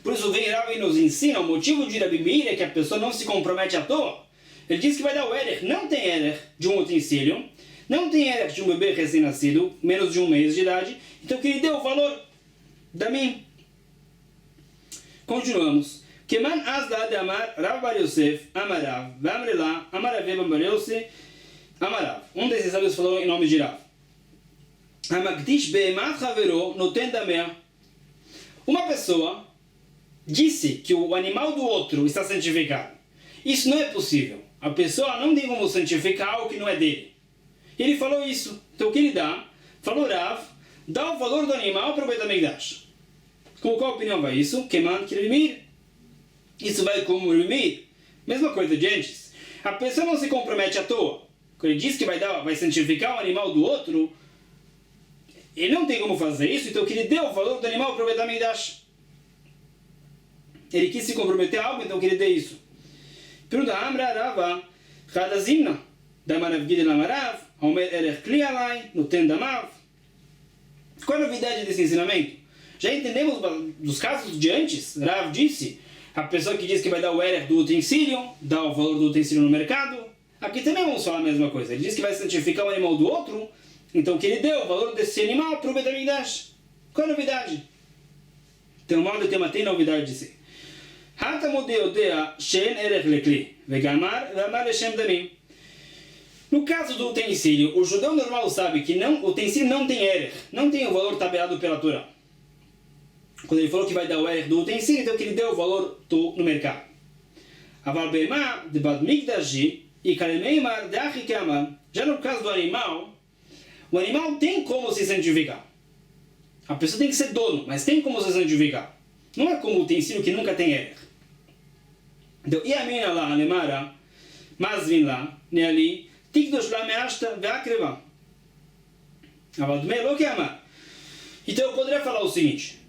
Por isso vem Rabi e nos ensina, o motivo de Rabi Meir é que a pessoa não se compromete à toa. Ele diz que vai dar o erech, não tem erech de um utensílio, não tem erech de um bebê recém-nascido, menos de um mês de idade, então que ele deu o valor da mim. Continuamos. Keman azda de amar Rav Bar Yosef, amarav, vamrela, amarav Bar Yosef, amarav. Desses sábios falou em nome de Rav. Amagdish be'emat havero noten damea. Uma pessoa disse que o animal do outro está santificado. Isso não é possível. A pessoa não tem como santificar algo que não é dele. Ele falou isso. Então o que ele dá? Falou Rav, dá o valor do animal para o Beit HaMikdash. Com qual opinião vai isso? Keman que Rabi Meir. Isso vai como Rabi Meir. Mesma coisa de antes. A pessoa não se compromete à toa. Quando ele diz que vai santificar o animal do outro, ele não tem como fazer isso, então que ele deu o valor do animal para o Beit HaMikdash. Ele quis se comprometer a algo, então que ele dê isso. Pergunta, Amra Rava, Chadazimna, Damarav Gidel Amarav, Omer Erech Kli Alai, Noten Damav. Qual a novidade desse ensinamento? Já entendemos dos casos de antes. Rav disse, a pessoa que diz que vai dar o erech do utensílio, dá o valor do utensílio no mercado. Aqui também vamos falar a mesma coisa. Ele diz que vai santificar o animal do outro, então que ele deu o valor desse animal para o Beit HaMikdash. Qual a novidade? Então o modo tema tem novidade de si. No caso do utensílio, o judeu normal sabe que o utensílio não tem erech, não tem o valor tabelado pela Torá. Quando ele falou que vai dar o erech do utensílio, então que ele deu o valor no mercado. Já no caso do animal, o animal tem como se santificar. A pessoa tem que ser dono, mas tem como se santificar. Não é como o utensílio que nunca tem erech. Então, e a mina lá, a lemara, mas vim lá, ne ali, tikdosh lá meashta veakreva. Avadme lo que ama. Então eu poderia falar o seguinte: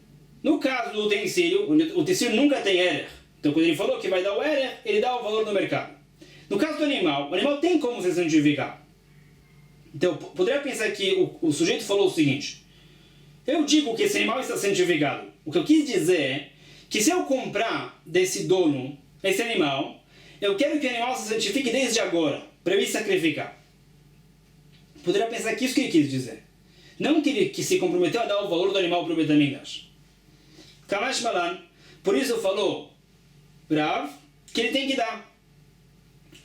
no caso do utensílio, o utensílio nunca tem erech. Então quando ele falou que vai dar o erech, ele dá o valor no mercado. No caso do animal, o animal tem como se santificar. Então eu poderia pensar que o sujeito falou o seguinte: eu digo que esse animal está santificado. O que eu quis dizer é que se eu comprar desse dono esse animal, eu quero que o animal se santifique desde agora, para eu ir sacrificar. Poderia pensar que isso que ele quis dizer. Não que ele se comprometeu a dar o valor do animal para o Beit HaMikdash. Kamash Malan, por isso falou Rav, que ele tem que dar.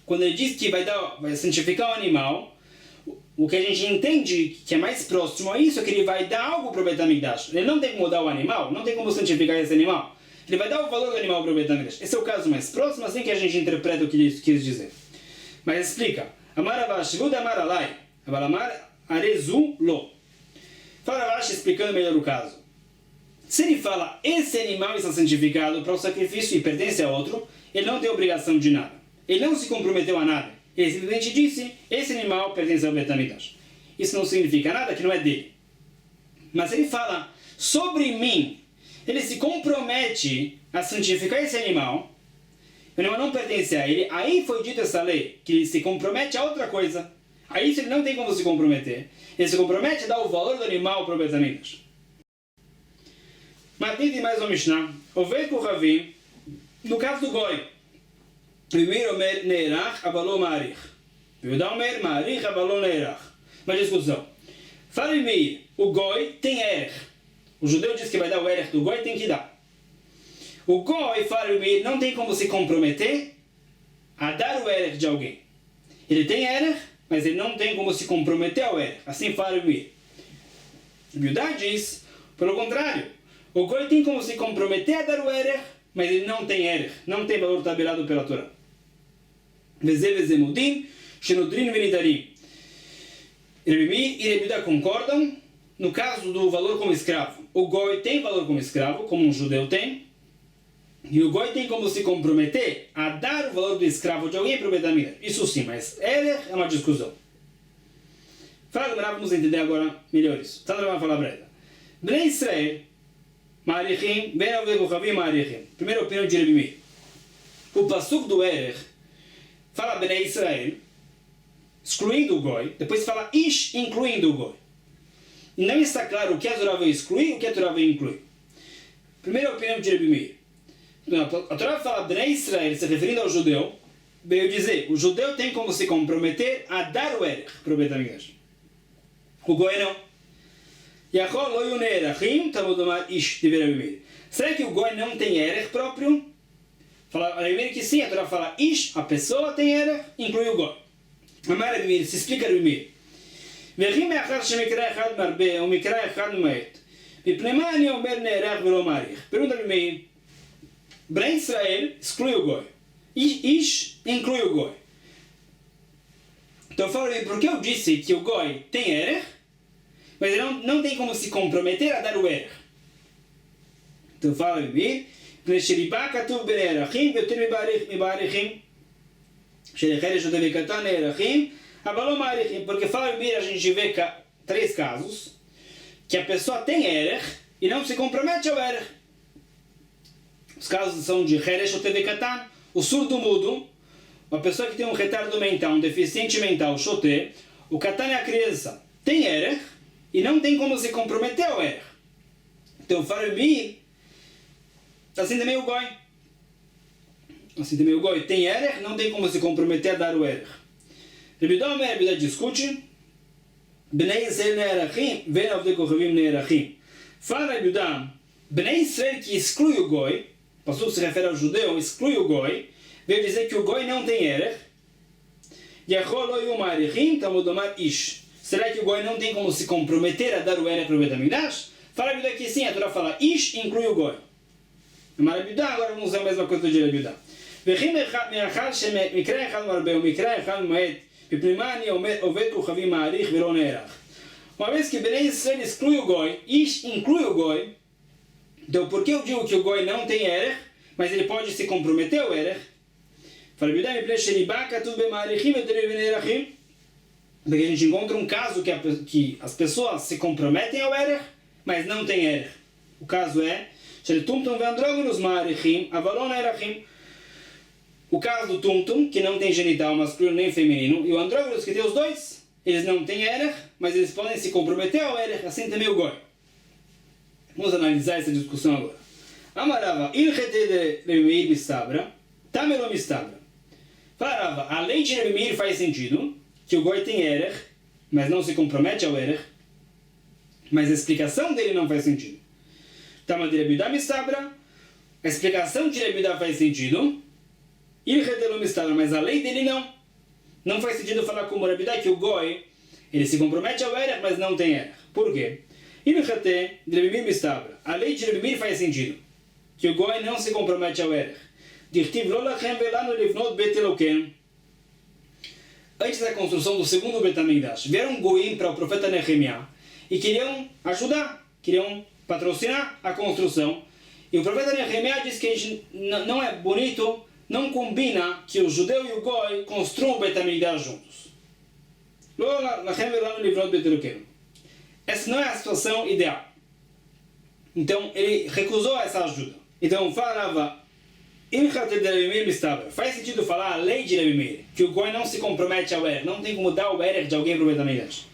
Quando ele diz que vai santificar o animal, o que a gente entende que é mais próximo a isso é que ele vai dar algo para o Beit HaMikdash. Ele não tem como dar o animal, não tem como santificar esse animal. Ele vai dar o valor do animal para o Beit HaMikdash. Esse é o caso mais próximo, assim que a gente interpreta o que ele quis dizer. Mas explica. Amar Avash, Amar Alai, Amar Arezu Lo. Fala Avash explicando melhor o caso. Se ele fala, esse animal está santificado para o sacrifício e pertence a outro, ele não tem obrigação de nada. Ele não se comprometeu a nada. Ele simplesmente disse, esse animal pertence ao Beit HaMikdash. Isso não significa nada, que não é dele. Mas ele fala, sobre mim, ele se compromete a santificar esse animal, o animal não pertence a ele, aí foi dita essa lei, que ele se compromete a outra coisa. Aí ele não tem como se comprometer. Ele se compromete a dar o valor do animal para o Beit HaMikdash. Mas tem mais uma Mishnah. Oved Kohavim, no caso do Goi. Primeiro Omer Neirach, Abalô Ma'arich. Yudá Omer Ma'arich, Abalô Neirach. Uma discussão. Fala em Meir, o Goi tem Erech. O judeu diz que vai dar o Erech do Goi, tem que dar. O Goi, fala em Meir, não tem como se comprometer a dar o Erech de alguém. Ele tem Erech, mas ele não tem como se comprometer ao Erech. Assim fala em Meir. Yudá diz, pelo contrário, o Goi tem como se comprometer a dar o Erech, mas ele não tem Erech, não tem valor tabelado pela Torá. Vezemudim, Shenodrin Venidarim. Rebimir e Rebidá concordam no caso do valor como escravo. O Goi tem valor como escravo, como um judeu tem, e o Goi tem como se comprometer a dar o valor do escravo de alguém para o Beit HaMikdash. Isso sim, mas Erech é uma discussão. Fala, vamos entender agora melhor isso. Então, vamos falar para ela. Bnei Israel, Ma'arichim, Ben Oved Kohavim Ma'arichim. Primeira opinião de Rebimir. O pasuk do Erech fala Bnei Israel, excluindo o Goi, depois fala Ish, incluindo o Goi. E não está claro o que a Torá veio excluir e o que a Torá veio incluir. Primeira opinião de Rebimir. A Torá fala Bnei Israel, se referindo ao judeu, veio dizer, o judeu tem como se comprometer a dar o Erech para o Beit HaMikdash. O Goi não. Será que o Goi não tem Erech próprio? Fala Rebimir que sim, a Torá fala Ish, a pessoa tem Erech, inclui o Goi. Amar Rebimir, se explica Rebimir. Pergunta Rebimir, Bnei Israel exclui o Goi. Ish inclui o Goi. Então fala por que eu disse que o Goi tem Erech, mas ele não tem como se comprometer a dar o Erech. Então fala Rebimir, porque fala Rebimir, a gente vê três casos que a pessoa tem Erech e não se compromete ao Erech. Os casos são de Heresh ou TV Katan, o surdo mudo, uma pessoa que tem um retardo mental, um deficiente mental, Shoté, o Katan é a criança, tem Erech e não tem como se comprometer ao Erech. Então, Rebimir, assim também o Goi. Assim também o Goi tem Erech, não tem como se comprometer a dar o Erech. Rebidá discute, Bnei Israel Ne'erachim, Ben Oved Kohavim Ne'erachim. Fala Rebidá, Bnei Israel que exclui o Goi, o passuco se refere ao judeu, exclui o Goi, veio dizer que o Goi não tem Erech. Yachol lo yu ma'arichim tamudomar ish. Será que o Goi não tem como se comprometer a dar o Erech para o Beit HaMikdash? Fala Rebidá que sim, a Torá fala ish, inclui o Goi. Mas Rebidá, agora vamos usar a mesma coisa de Rebidá. Vechim me'achal shemikra echad marbeh umikra echad ma'et pipnimani oved kohavim ma'arich velo ne'erach. Uma vez que Bnei Israel exclui o Goi, ish inclui o Goi, então por que eu digo que o Goi não tem Erech, mas ele pode se comprometer ao Erech? Fala Rebidá, porque a gente encontra um caso que as pessoas se comprometem ao Erech, mas não tem Erech. O caso é o caso do Tumtum, que não tem genital masculino nem feminino, e o Andrógenos, que tem os dois, eles não têm Erech, mas eles podem se comprometer ao Erech, assim também o Goi. Vamos analisar essa discussão agora. Amarava, ilchete de Rebimir mistabra, tamelo mistabra. Falava, a lei de Rebimir faz sentido, que o Goi tem Erech, mas não se compromete ao Erech, mas a explicação dele não faz sentido. Tama de Rebidá mistabra, a explicação de Rebidá faz sentido, ilchete lo mistabra, mas a lei dele não. Não faz sentido falar como Rebidá que o Goi, ele se compromete ao Erech, mas não tem Erech. Por quê? Ilchete de Rebimir mistabra, a lei de Rebimir faz sentido, que o Goi não se compromete ao Erech. Dirtiv lo lachem velanu livnot bet Elokem. Antes da construção do segundo Beit HaMikdash, vieram Goim para o profeta Nehemiah e queriam ajudar, queriam patrocinar a construção. E o profeta Nehemiah diz que não é bonito, não combina que o judeu e o goi construam o Beit HaMikdash juntos. Essa não é a situação ideal. Então ele recusou essa ajuda. Então falava, faz sentido falar a lei de Rebbe Meir, que o goi não se compromete ao erech, não tem como dar o erech de alguém para o Beit HaMikdash.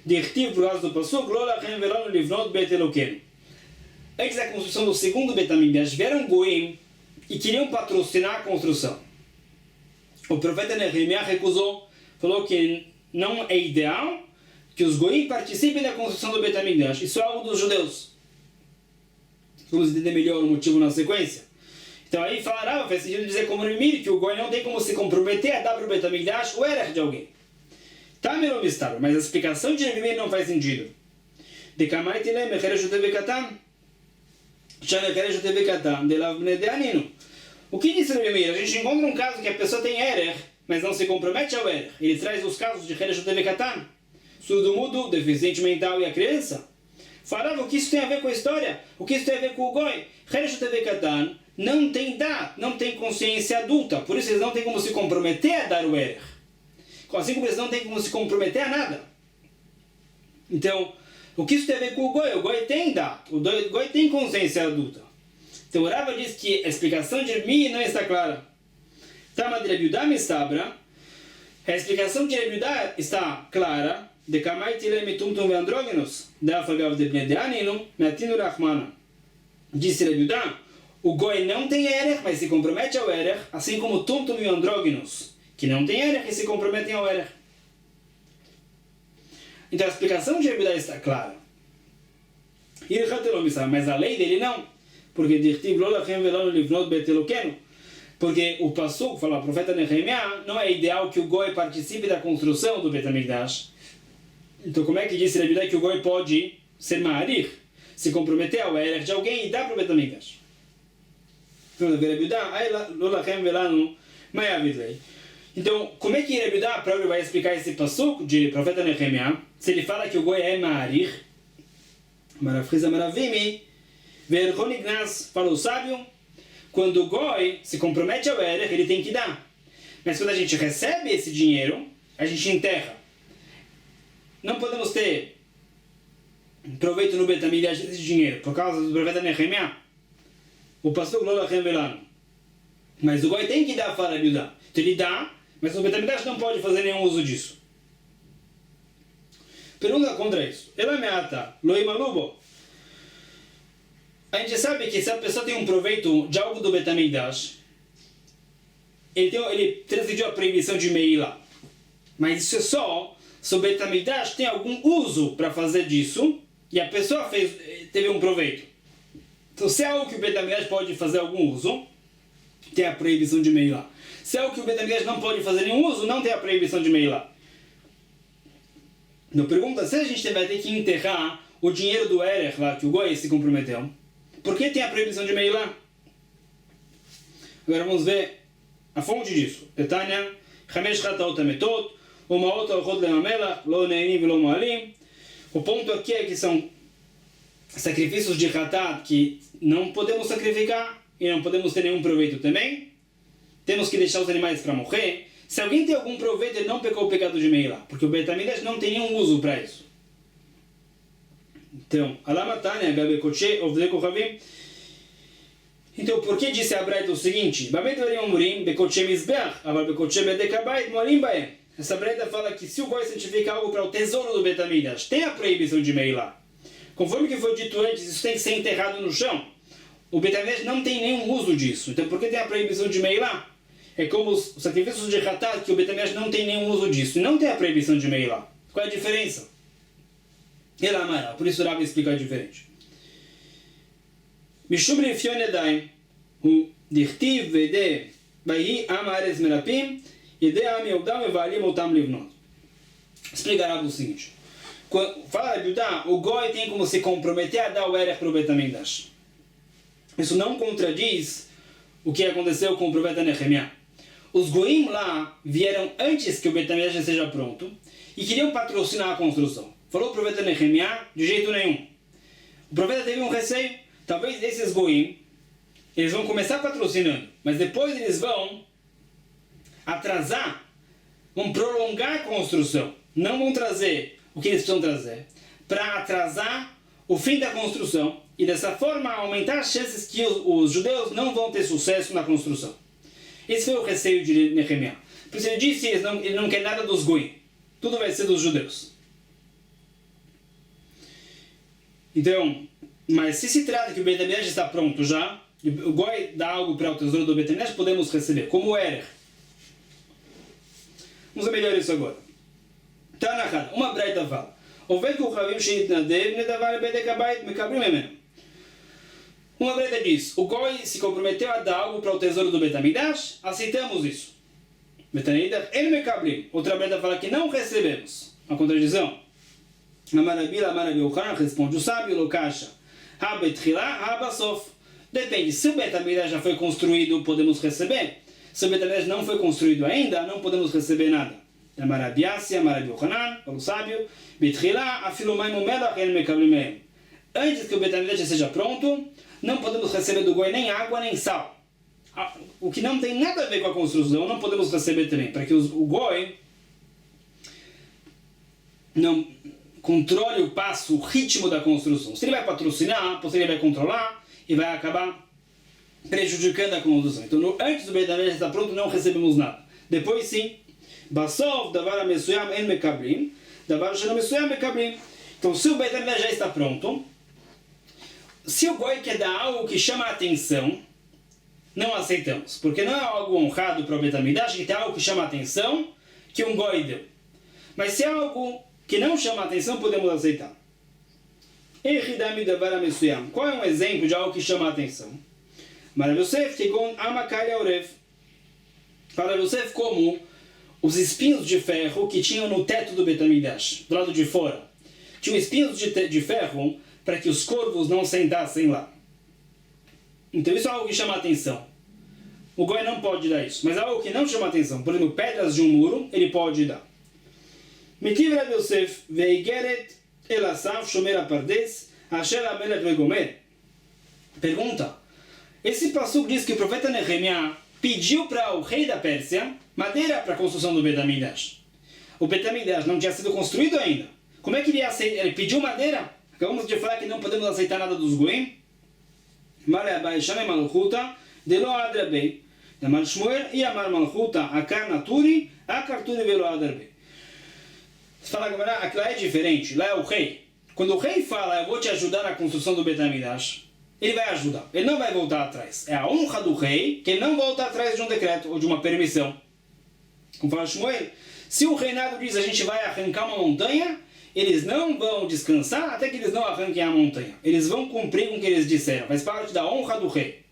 Dirtiv por causa do pasuk, antes da construção do segundo Beit HaMikdash, vieram goim e queriam patrocinar a construção. O profeta Nehemiah recusou, falou que não é ideal que os goim participem da construção do Beit HaMikdash. Isso é algo dos judeus. Vamos entender melhor o motivo na sequência. Então aí falaram, faz sentido dizer como Rebbe, que o goi não tem como se comprometer a dar para o Beit HaMikdash o erech de alguém. Tá, mas a explicação de Rebbe não faz sentido. De Kamai Tilem, Mecheresh Uteve Katan, Shanecheresh Uteve Katan, de Lav Bnei Deaninu. O que disse Rebbe? A gente encontra um caso que a pessoa tem erech, mas não se compromete ao erech. Ele traz os casos de Cheresh Uteve Katan, surdo-mudo, deficiente mental e a criança. Falava o que isso tem a ver com a história, o que isso tem a ver com o goi. Cheresh Uteve Katan não tem não tem consciência adulta, por isso eles não têm como se comprometer a dar o erech. Assim como eles não têm como se comprometer a nada. Então, o que isso tem a ver com o goi tem o goi tem consciência adulta. Então o Rava diz que a explicação de Rebbe não está clara. Tama de Rebbe Yudá Mistabra, a explicação de Rebbe Yudá está clara. De Kamai Tilei Mitumtum Veandrógenos, da Afagav de Bnei Deaninu, Meatinu Rachmana. Disse Rebbe Yudá, o goi não tem erech, mas se compromete ao erech, assim como Tumtum e Andrógenos, que não tem erech e se comprometem ao erech. Então a explicação de Rebbe Yudá está clara. Mas a lei dele não. Porque porque o pasuk fala, o profeta Nehemiah, não é ideal que o goi participe da construção do Beit HaMikdash. Então como é que disse Rebbe Yudá que o goi pode ser ma'arich, se comprometer ao erech de alguém e dar para o Beit HaMikdash? Então, como é que Rebbe Yudá próprio vai explicar esse pasuk de profeta Nehemiah, se ele fala que o goi é ma'arich? Marafriza Maravimi, Verchon Ignaz fala o sábio, quando o goi se compromete ao erech, ele tem que dar. Mas quando a gente recebe esse dinheiro, a gente enterra. Não podemos ter proveito no Beit HaMikdash desse dinheiro, por causa do profeta Nehemiah. O pastor Lo Lachem Velano. Mas o goi tem que dar para Rebbe Yudá. Então ele dá, mas o Beit HaMikdash não pode fazer nenhum uso disso. Pergunta contra isso. Ela meata, Lo Imalubo. A gente sabe que se a pessoa tem um proveito de algo do Beit HaMikdash, ele transgrediu a proibição de Meilá. Mas isso é só se o Beit HaMikdash tem algum uso para fazer disso e a pessoa teve um proveito. Então, se é algo que o Beit HaMikdash pode fazer algum uso, tem a proibição de Meilá. Se é algo que o Beit HaMikdash não pode fazer nenhum uso, não tem a proibição de Meilá. Então, pergunta, se a gente vai ter que enterrar o dinheiro do erech lá, que o goi se comprometeu, por que tem a proibição de Meilá? Agora vamos ver a fonte disso. Tânia, Chamesh Chataot Hametot, Umaot Alchot Le'Hamelach, Lo Ne'enim V'Lo Mo'alim. O ponto aqui é que são sacrifícios de Hatat que não podemos sacrificar e não podemos ter nenhum proveito também. Temos que deixar os animais para morrer. Se alguém tem algum proveito, ele não pecou o pecado de Meilá, porque o Beit HaMikdash não tem nenhum uso para isso. Então, Alamatania, Gabe Koche, Ovde Kochavim. Então, por que disse a Braita o seguinte? Essa Braita fala que se o goi santifica algo para o tesouro do Beit HaMikdash, tem a proibição de Meilá. Conforme que foi dito antes, isso tem que ser enterrado no chão. O Beit HaMikdash não tem nenhum uso disso. Então, por que tem a proibição de Meilá? É como os sacrifícios de Hatat, que o Beit HaMikdash não tem nenhum uso disso. E não tem a proibição de Meilá. Qual é a diferença? Ela amara. Por isso o Rabi explica diferente. Mishum Rifion Yadayim, o Dirtiv Vede, Bahi Amares Merapim, Yede Am Yodam Evalim Otam Livnot. Explica Rabi o seguinte. Fala Rebbe Yudá, o goi tem como se comprometer a dar o erech para o Beit HaMikdash. Isso não contradiz o que aconteceu com o profeta Nehemiah. Os goim lá vieram antes que o Beit HaMikdash esteja pronto e queriam patrocinar a construção. Falou o profeta Nehemiah, de jeito nenhum. profeta teve um receio. Talvez esses goim, eles vão começar patrocinando, mas depois eles vão atrasar, vão prolongar a construção. Não vão trazer o que eles precisam trazer para atrasar o fim da construção e dessa forma aumentar as chances que os judeus não vão ter sucesso na construção. Esse foi o receio de Nehemiah. Por isso ele disse, ele não quer nada dos goim. Tudo vai ser dos judeus. Então, mas se trata que o Beit HaMikdash está pronto já, o goi dá algo para o tesouro do Beit HaMikdash, podemos receber, como o Erech. Vamos melhorar isso agora. Tanachad, uma breita fala. Oved kuchavim sheitnadev nedavar bedek habayit mekabrim memeno. Uma breita diz, o goi se comprometeu a dar algo para o tesouro do Beit HaMikdash, aceitamos isso. Betanidach el mekabrim. Outra breita fala que não recebemos. Uma contradição. Amarabila Amarabilchan responde o sábio, Lokasha. Habetchilá, Habasof. Depende, se o Beit HaMikdash já foi construído, podemos receber. Se o Beit HaMikdash não foi construído ainda, não podemos receber nada. Amarabiasi, Amarabilchanan, o sábio, Betchilá, Afilumai Mumelach el mekabrim. Antes que o Beit HaMikdash seja pronto, não podemos receber do goi nem água nem sal. O que não tem nada a ver com a construção, não podemos receber também, para que o goi não controle o passo, o ritmo da construção. Se ele vai patrocinar, ele vai controlar e vai acabar prejudicando a construção. Então, antes do Beit HaMikdash estar pronto, não recebemos nada. Depois, sim, Basov, Davar HaMesuyam En Mekablim, Davar HaMesuyam Mekablim. Então, se o Beit HaMikdash já está pronto, se o goi quer dar algo que chama a atenção, não aceitamos. Porque não é algo honrado para o Beit HaMikdash, que tem algo que chama a atenção, que um goi deu. Mas se é algo que não chama a atenção, podemos aceitar. Qual é um exemplo de algo que chama a atenção? Marav Yosef, Kegon Amakai Aurev. Para Yosef, como os espinhos de ferro que tinham no teto do Beit HaMikdash, do lado de fora. Tinham espinhos de ferro para que os corvos não sentassem lá. Então isso é algo que chama a atenção. O goi não pode dar isso. Mas algo que não chama a atenção, por exemplo, pedras de um muro, ele pode dar. Mitiv Rav Yosef veigeret el Asaf shomer apardes asher amelech vegomer. Pergunta. Esse passuco diz que o profeta Nehemiah pediu para o rei da Pérsia madeira para a construção do Beit HaMikdash. O Beit HaMikdash não tinha sido construído ainda. Como é que ele ia aceitar? Ele pediu madeira? Acabamos de falar que não podemos aceitar nada dos goim. Male abai shamem malchuta delo adrabei. Amar Shmuel e amar malchuta akar naturi akar turi velo adrabei. Você fala agora, aquilo lá é diferente, lá é o rei. Quando o rei fala, eu vou te ajudar na construção do Beit HaMikdash, ele vai ajudar, ele não vai voltar atrás. É a honra do rei que ele não volta atrás de um decreto ou de uma permissão. Como fala Shmuel, se o reinado diz a gente vai arrancar uma montanha, eles não vão descansar até que eles não arranquem a montanha. Eles vão cumprir com o que eles disseram, faz parte da honra do rei.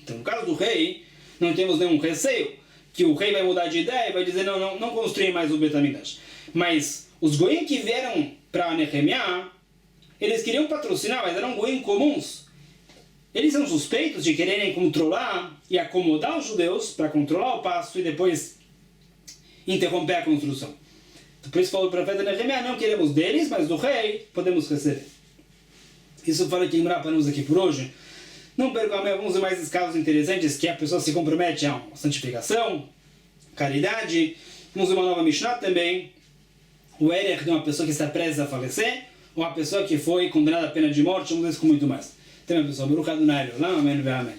Então, no caso do rei, não temos nenhum receio que o rei vai mudar de ideia e vai dizer não construir mais o Beit HaMikdash. Mas os goim que vieram para Nehemiah, eles queriam patrocinar, mas eram goim comuns. Eles são suspeitos de quererem controlar e acomodar os judeus para controlar o passo e depois interromper a construção. Então, por isso falou o profeta Nehemiah, não queremos deles, mas do rei podemos receber. Isso fala que para nós aqui por hoje. Não percam vamos ver mais casos interessantes que a pessoa se compromete a santificação, caridade. Vamos ver uma nova Mishnah também. O Erech de uma pessoa que está prestes a falecer, ou uma pessoa que foi condenada à pena de morte, vamos ver isso com muito mais. Então, pessoal, Baruch Adonai, Amém, Amém.